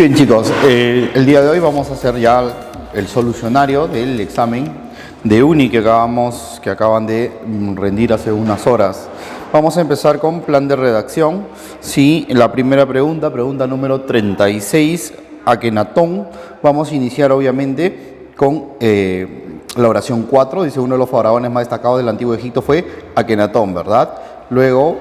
Bien chicos, el día de hoy vamos a hacer ya el solucionario del examen de Uni que acaban de rendir hace unas horas. Vamos a empezar con plan de redacción. Sí, la primera pregunta número 36, Akenatón. Vamos a iniciar obviamente con la oración 4. Dice: uno de los faraones más destacados del antiguo Egipto fue Akenatón, ¿verdad? Luego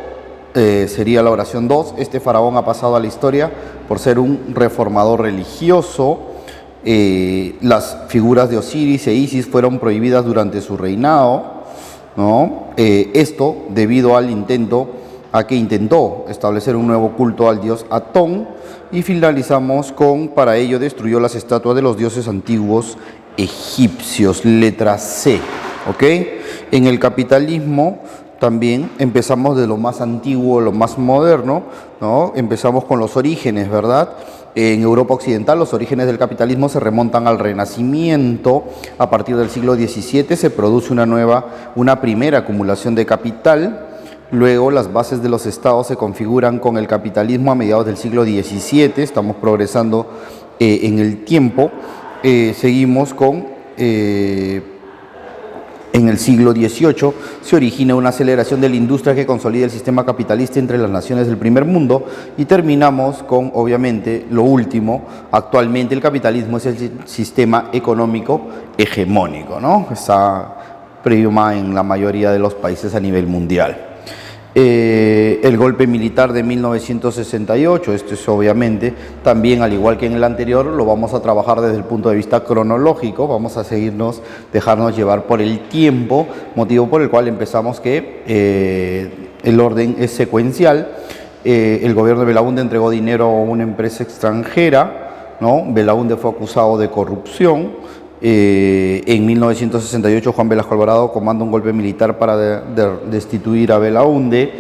sería la oración 2. Este faraón ha pasado a la historia por ser un reformador religioso. Las figuras de Osiris e Isis fueron prohibidas durante su reinado, ¿no? Esto debido al a que intentó establecer un nuevo culto al dios Atón. Y finalizamos con: para ello destruyó las estatuas de los dioses antiguos egipcios, letra C, ¿ok? En el capitalismo también empezamos de lo más antiguo, lo más moderno, ¿no? Empezamos con los orígenes, ¿verdad? En Europa Occidental los orígenes del capitalismo se remontan al Renacimiento. A partir del siglo XVII se produce una primera acumulación de capital. Luego las bases de los estados se configuran con el capitalismo a mediados del siglo XVII. Estamos progresando en el tiempo. Seguimos con... En el siglo XVIII se origina una aceleración de la industria que consolida el sistema capitalista entre las naciones del primer mundo, y terminamos con, obviamente, lo último. Actualmente el capitalismo es el sistema económico hegemónico, ¿no? Está prima en la mayoría de los países a nivel mundial. El golpe militar de 1968, esto es obviamente también, al igual que en el anterior, lo vamos a trabajar desde el punto de vista cronológico. Vamos a dejarnos llevar por el tiempo, motivo por el cual empezamos que el orden es secuencial. El gobierno de Belaúnde entregó dinero a una empresa extranjera, ¿no? Belaúnde fue acusado de corrupción. En 1968 Juan Velasco Alvarado comanda un golpe militar para destituir a Belaúnde.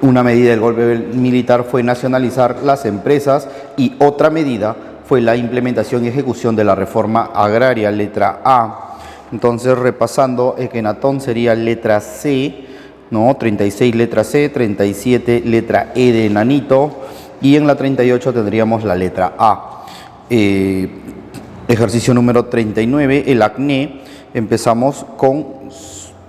Una medida del golpe militar fue nacionalizar las empresas, y otra medida fue la implementación y ejecución de la reforma agraria, letra A. Entonces, repasando, Akenatón sería letra C, ¿no? 36 letra C, 37 letra E de enanito, y en la 38 tendríamos la letra A. Ejercicio número 39, el acné. Empezamos con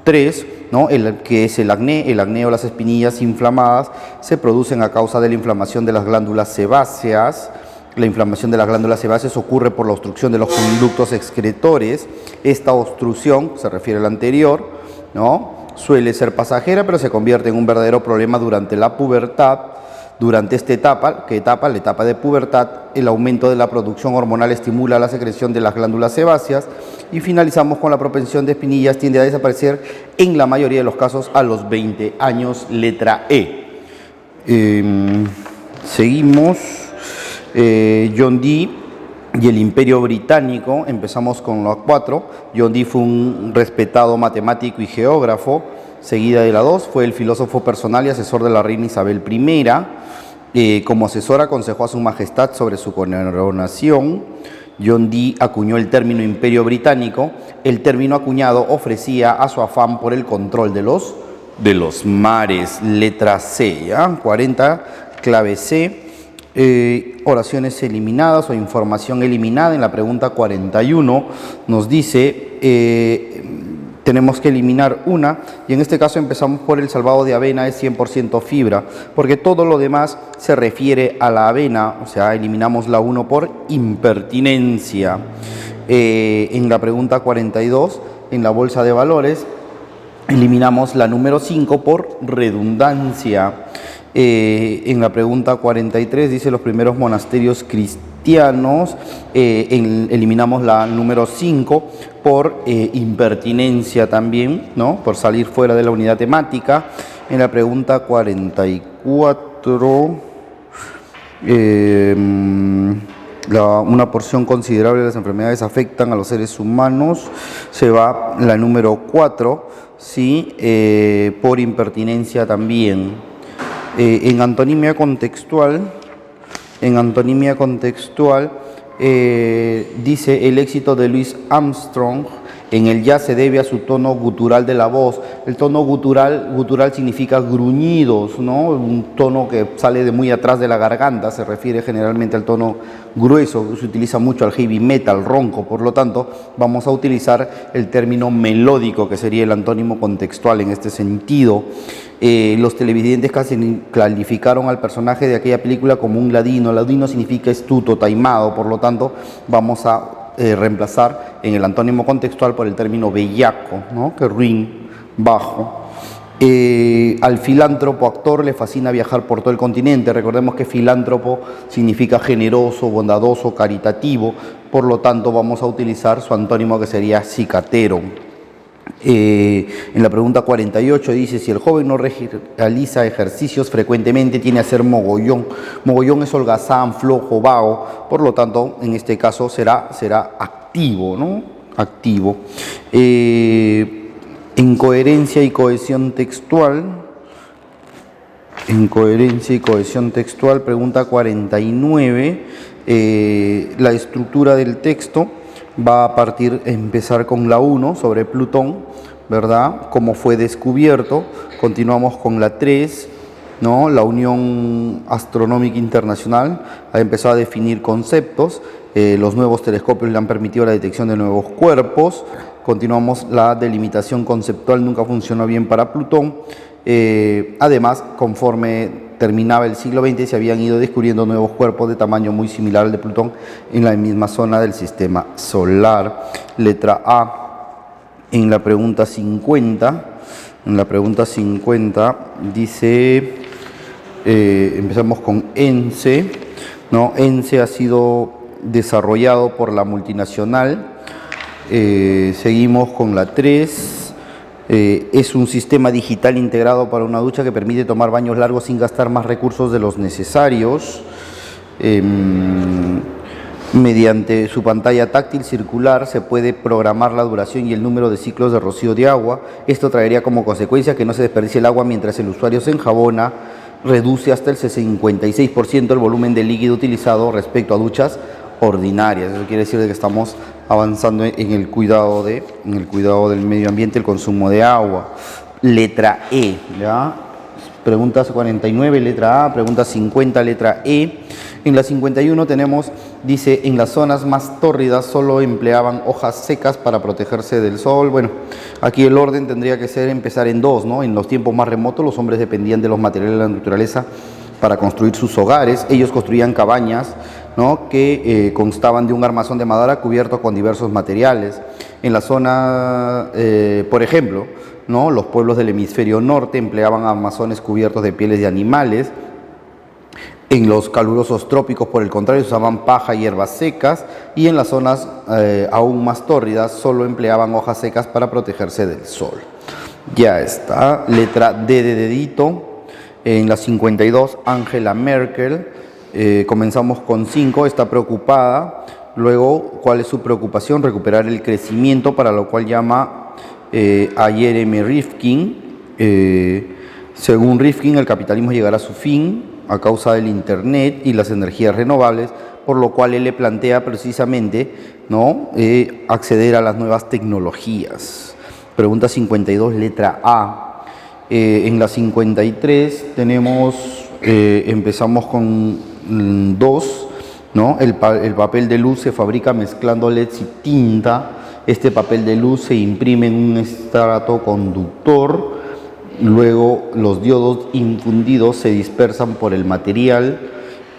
3, ¿no? Que es el acné. El acné o las espinillas inflamadas se producen a causa de la inflamación de las glándulas sebáceas. La inflamación de las glándulas sebáceas ocurre por la obstrucción de los conductos excretores. Esta obstrucción, se refiere a la anterior, ¿no? Suele ser pasajera, pero se convierte en un verdadero problema durante la pubertad. Durante esta etapa, la etapa de pubertad, el aumento de la producción hormonal estimula la secreción de las glándulas sebáceas. Y finalizamos con: la propensión de espinillas tiende a desaparecer en la mayoría de los casos a los 20 años, letra E. Seguimos. John Dee y el Imperio Británico. Empezamos con la 4. John Dee fue un respetado matemático y geógrafo. Seguida de la 2, fue el filósofo personal y asesor de la reina Isabel I. Como asesor aconsejó a su majestad sobre su coronación. John Dee acuñó el término Imperio Británico. El término acuñado ofrecía a su afán por el control de los mares, letra C, ¿ya? 40, clave C. Oraciones eliminadas o información eliminada. En la pregunta 41 nos dice... tenemos que eliminar una, y en este caso empezamos por el salvado de avena, es 100% fibra, porque todo lo demás se refiere a la avena. O sea, eliminamos la 1 por impertinencia. En la pregunta 42, en la bolsa de valores, eliminamos la número 5 por redundancia. En la pregunta 43 dice: los primeros monasterios cristianos. Eliminamos la número 5 por impertinencia también, ¿no? Por salir fuera de la unidad temática. En la pregunta 44, una porción considerable de las enfermedades afectan a los seres humanos. Se va la número 4, ¿sí? Por impertinencia también. En antonimia contextual, dice: el éxito de Louis Armstrong En el ya se debe a su tono gutural de la voz. El tono gutural significa gruñidos, ¿no? Un tono que sale de muy atrás de la garganta, se refiere generalmente al tono grueso, que se utiliza mucho al heavy metal, ronco. Por lo tanto, vamos a utilizar el término melódico, que sería el antónimo contextual en este sentido. Los televidentes casi calificaron al personaje de aquella película como un ladino. Ladino significa astuto, taimado, por lo tanto vamos a reemplazar en el antónimo contextual por el término bellaco, ¿no? Que ruin, bajo. Al filántropo actor le fascina viajar por todo el continente. Recordemos que filántropo significa generoso, bondadoso, caritativo, por lo tanto vamos a utilizar su antónimo, que sería cicatero. En la pregunta 48 dice: si el joven no realiza ejercicios frecuentemente, tiene que hacer mogollón. Mogollón es holgazán, flojo, vago, por lo tanto en este caso será activo, ¿no? Activo. En coherencia y cohesión textual, pregunta 49, la estructura del texto va a empezar con la 1 sobre Plutón, ¿verdad? Cómo fue descubierto. Continuamos con la 3, ¿no? La Unión Astronómica Internacional ha empezado a definir conceptos. Los nuevos telescopios le han permitido la detección de nuevos cuerpos. Continuamos, la delimitación conceptual nunca funcionó bien para Plutón. Además, conforme terminaba el siglo XX, se habían ido descubriendo nuevos cuerpos de tamaño muy similar al de Plutón en la misma zona del sistema solar. Letra A. En la pregunta 50, dice, empezamos con ENCE, ¿no? ENCE ha sido desarrollado por la multinacional. Seguimos con la 3. Es un sistema digital integrado para una ducha que permite tomar baños largos sin gastar más recursos de los necesarios. Mediante su pantalla táctil circular se puede programar la duración y el número de ciclos de rocío de agua. Esto traería como consecuencia que no se desperdicie el agua mientras el usuario se enjabona. Reduce hasta el 56% el volumen de líquido utilizado respecto a duchas ordinarias. Eso quiere decir que estamos avanzando en el cuidado del medio ambiente, el consumo de agua. Letra E, ¿ya? Pregunta 49, letra A. Pregunta 50, letra E. En la 51 tenemos, dice, en las zonas más tórridas solo empleaban hojas secas para protegerse del sol. Bueno, aquí el orden tendría que ser empezar en 2, ¿no? En los tiempos más remotos los hombres dependían de los materiales de la naturaleza para construir sus hogares. Ellos construían cabañas, ¿no? Que constaban de un armazón de madera cubierto con diversos materiales. En la zona, por ejemplo, ¿no? Los pueblos del hemisferio norte empleaban armazones cubiertos de pieles de animales. En los calurosos trópicos, por el contrario, usaban paja y hierbas secas, y en las zonas aún más tórridas solo empleaban hojas secas para protegerse del sol. Ya está. Letra D de dedito. En la 52, Angela Merkel. Comenzamos con 5, está preocupada. Luego, ¿cuál es su preocupación? Recuperar el crecimiento, para lo cual llama a Jeremy Rifkin. Según Rifkin, el capitalismo llegará a su fin a causa del Internet y las energías renovables, por lo cual él le plantea precisamente, ¿no? Acceder a las nuevas tecnologías. Pregunta 52, letra A. En la 53 empezamos con 2, ¿no? El papel de luz se fabrica mezclando LEDs y tinta. Este papel de luz se imprime en un estrato conductor. Luego los diodos infundidos se dispersan por el material.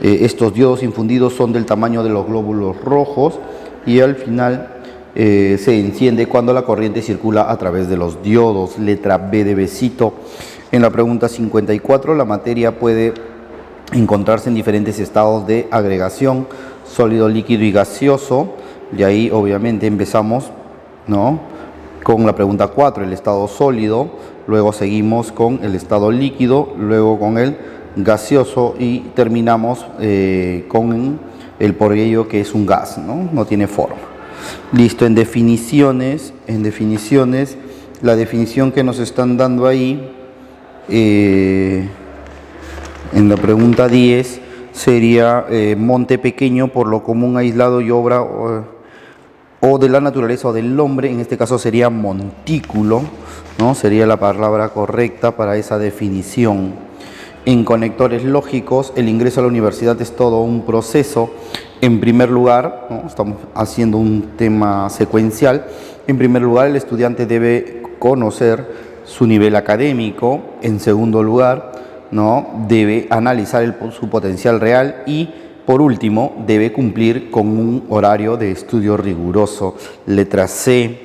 Estos diodos infundidos son del tamaño de los glóbulos rojos y al final se enciende cuando la corriente circula a través de los diodos. Letra B de besito. En la pregunta 54, la materia puede encontrarse en diferentes estados de agregación: sólido, líquido y gaseoso. Y ahí obviamente empezamos, ¿no? Con la pregunta 4, el estado sólido. Luego seguimos con el estado líquido, luego con el gaseoso y terminamos con el por ello que es un gas, ¿no? No tiene forma. Listo. En definiciones, la definición que nos están dando ahí en la pregunta 10 sería monte pequeño, por lo común aislado y obra o de la naturaleza o del hombre, en este caso sería montículo, ¿no? Sería la palabra correcta para esa definición. En conectores lógicos, el ingreso a la universidad es todo un proceso. En primer lugar, ¿no? Estamos haciendo un tema secuencial. En primer lugar, el estudiante debe conocer su nivel académico. En segundo lugar, ¿no? Debe analizar su potencial real y, por último, debe cumplir con un horario de estudio riguroso. Letra C.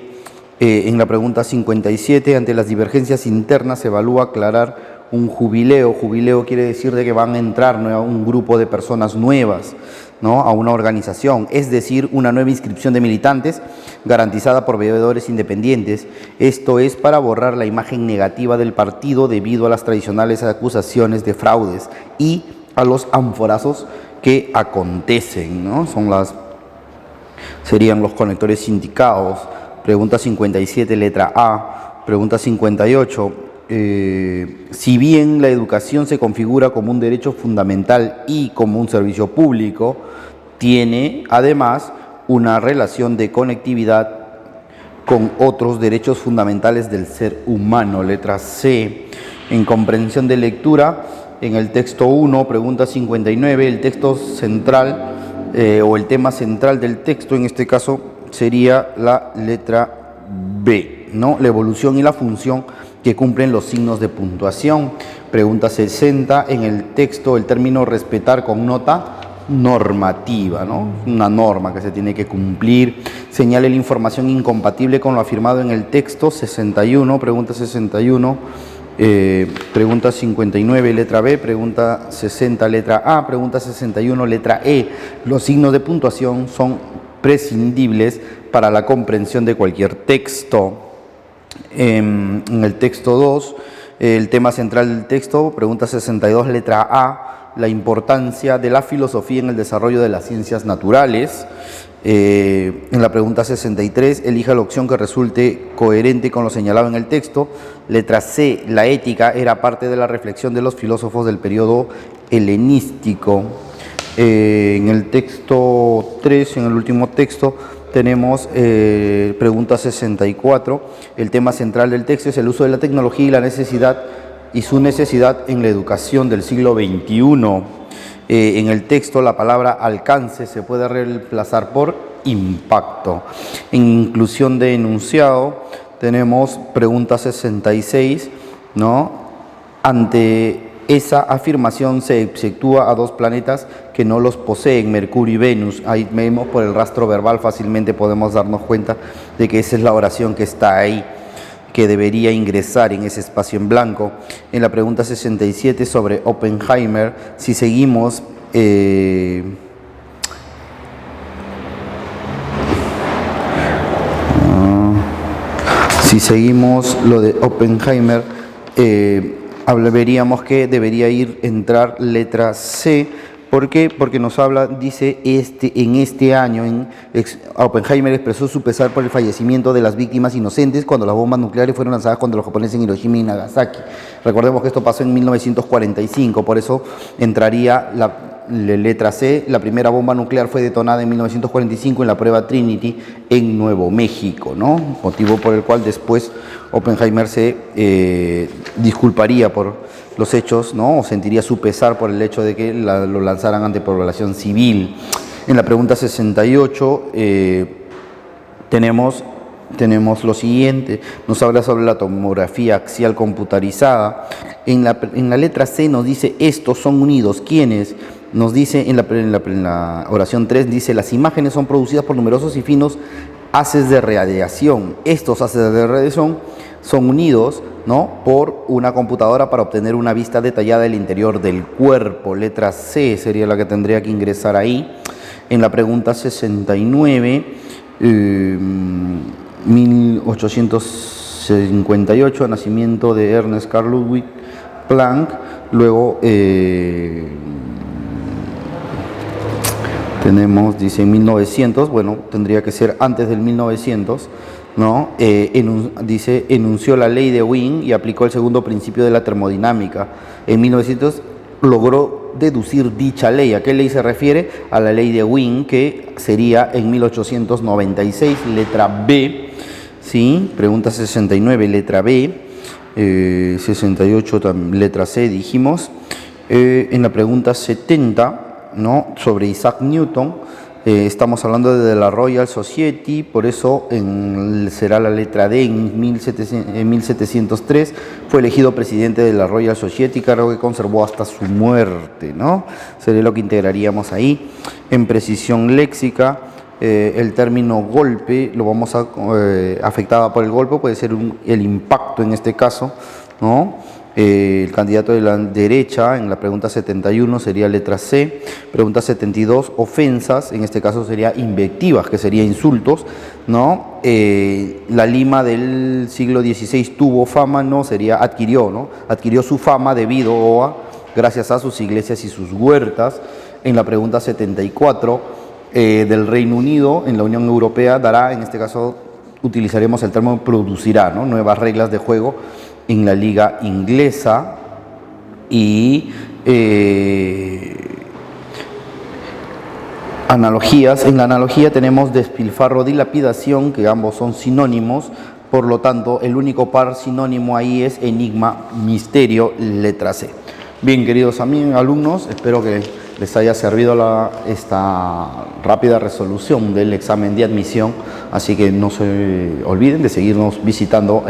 En la pregunta 57, ante las divergencias internas se evalúa aclarar un jubileo. Jubileo quiere decir de que van a entrar, ¿no?, a un grupo de personas nuevas, ¿no?, a una organización, es decir, una nueva inscripción de militantes garantizada por veedores independientes. Esto es para borrar la imagen negativa del partido debido a las tradicionales acusaciones de fraudes y a los ánforazos que acontecen, ¿no? Serían los conectores sindicados. Pregunta 57, letra A. Pregunta 58. Si bien la educación se configura como un derecho fundamental y como un servicio público, tiene además una relación de conectividad con otros derechos fundamentales del ser humano. Letra C. En comprensión de lectura, en el texto 1, pregunta 59, el texto central o el tema central del texto, en este caso, sería la letra B, ¿no? La evolución y la función que cumplen los signos de puntuación. Pregunta 60, en el texto el término respetar connota normativa, ¿no? Una norma que se tiene que cumplir. Señale la información incompatible con lo afirmado en el texto. 61, pregunta 61. Pregunta 59, letra B. Pregunta 60, letra A. Pregunta 61, letra E. Los signos de puntuación son prescindibles para la comprensión de cualquier texto. En el texto 2, el tema central del texto, pregunta 62, letra A, la importancia de la filosofía en el desarrollo de las ciencias naturales. En la pregunta 63, elija la opción que resulte coherente con lo señalado en el texto. Letra C, la ética era parte de la reflexión de los filósofos del periodo helenístico. En el texto 3, en el último texto, tenemos pregunta 64. El tema central del texto es el uso de la tecnología y su necesidad en la educación del siglo XXI. En el texto la palabra alcance se puede reemplazar por impacto. En inclusión de enunciado tenemos pregunta 66, ¿no? Ante esa afirmación se exceptúa a dos planetas que no los poseen, Mercurio y Venus. Ahí vemos por el rastro verbal, fácilmente podemos darnos cuenta de que esa es la oración que está ahí, que debería ingresar en ese espacio en blanco. En la pregunta 67 sobre Oppenheimer, si seguimos lo de Oppenheimer, veríamos que debería entrar letra C. ¿Por qué? Porque nos habla, dice, en este año, Oppenheimer expresó su pesar por el fallecimiento de las víctimas inocentes cuando las bombas nucleares fueron lanzadas contra los japoneses en Hiroshima y Nagasaki. Recordemos que esto pasó en 1945, por eso entraría la letra C. La primera bomba nuclear fue detonada en 1945 en la prueba Trinity en Nuevo México, ¿no? Motivo por el cual después Oppenheimer se disculparía por los hechos, ¿no? O sentiría su pesar por el hecho de que lo lanzaran ante población civil. En la pregunta 68 tenemos lo siguiente, nos habla sobre la tomografía axial computarizada. En la letra C nos dice, estos son unidos. ¿Quiénes? Nos dice en la oración 3, dice, las imágenes son producidas por numerosos y finos haces de radiación. Estos haces de radiación son unidos, ¿no?, por una computadora para obtener una vista detallada del interior del cuerpo. Letra C sería la que tendría que ingresar ahí. En la pregunta 69, 1858, nacimiento de Ernest Carl Ludwig Planck. Luego tenemos, dice 1900, bueno, tendría que ser antes del 1900, ¿no? Dice, enunció la ley de Wien y aplicó el segundo principio de la termodinámica. En 1900 logró por deducir dicha ley. ¿A qué ley se refiere? A la ley de Wien, que sería en 1896, letra B. ¿Sí? Pregunta 69, letra B. 68, letra C, dijimos. En la pregunta 70, ¿no? Sobre Isaac Newton. Estamos hablando de la Royal Society, por eso será la letra D. En 1703 fue elegido presidente de la Royal Society, cargo que conservó hasta su muerte, ¿no? Sería lo que integraríamos ahí. En precisión léxica, el término golpe lo vamos a afectada por el golpe, puede ser el impacto en este caso, ¿no? El candidato de la derecha en la pregunta 71 sería letra C. Pregunta 72, ofensas, en este caso sería invectivas, que sería insultos, ¿no? La Lima del siglo XVI tuvo fama, ¿no? Sería adquirió, ¿no? Adquirió su fama debido a, gracias a sus iglesias y sus huertas. En la pregunta 74, del Reino Unido, en la Unión Europea, dará, en este caso utilizaremos el término producirá, ¿no? Nuevas reglas de juego en la liga inglesa. Y analogías. En la analogía tenemos despilfarro, dilapidación, que ambos son sinónimos. Por lo tanto, el único par sinónimo ahí es enigma, misterio, letra C. Bien, queridos alumnos, espero que les haya servido esta rápida resolución del examen de admisión. Así que no se olviden de seguirnos visitando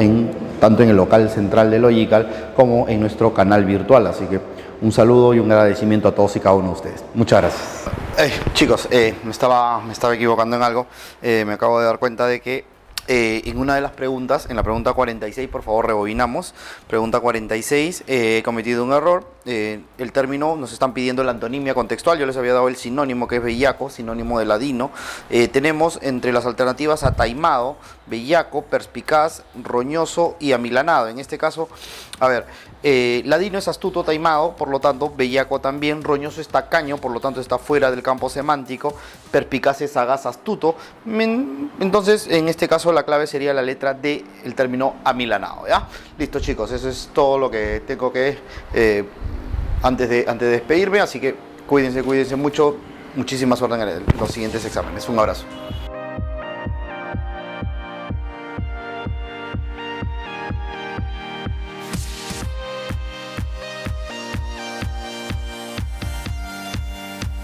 tanto en el local central de Logical como en nuestro canal virtual. Así que un saludo y un agradecimiento a todos y cada uno de ustedes. Muchas gracias. Chicos, me estaba equivocando en algo. Me acabo de dar cuenta de que en una de las preguntas, en la pregunta 46, por favor rebobinamos. Pregunta 46, he cometido un error. El término, nos están pidiendo la antonimia contextual. Yo les había dado el sinónimo, que es bellaco, sinónimo de ladino. Tenemos entre las alternativas ataimado, bellaco, perspicaz, roñoso y amilanado. En este caso, a ver, ladino es astuto, taimado, por lo tanto bellaco también. Roñoso es tacaño, por lo tanto está fuera del campo semántico. Perspicaz es sagaz, astuto. Entonces, en este caso la clave sería la letra D, el término amilanado, ¿ya? Listo, chicos, eso es todo lo que tengo que antes de despedirme, así que cuídense mucho. Muchísima suerte en los siguientes exámenes. Un abrazo.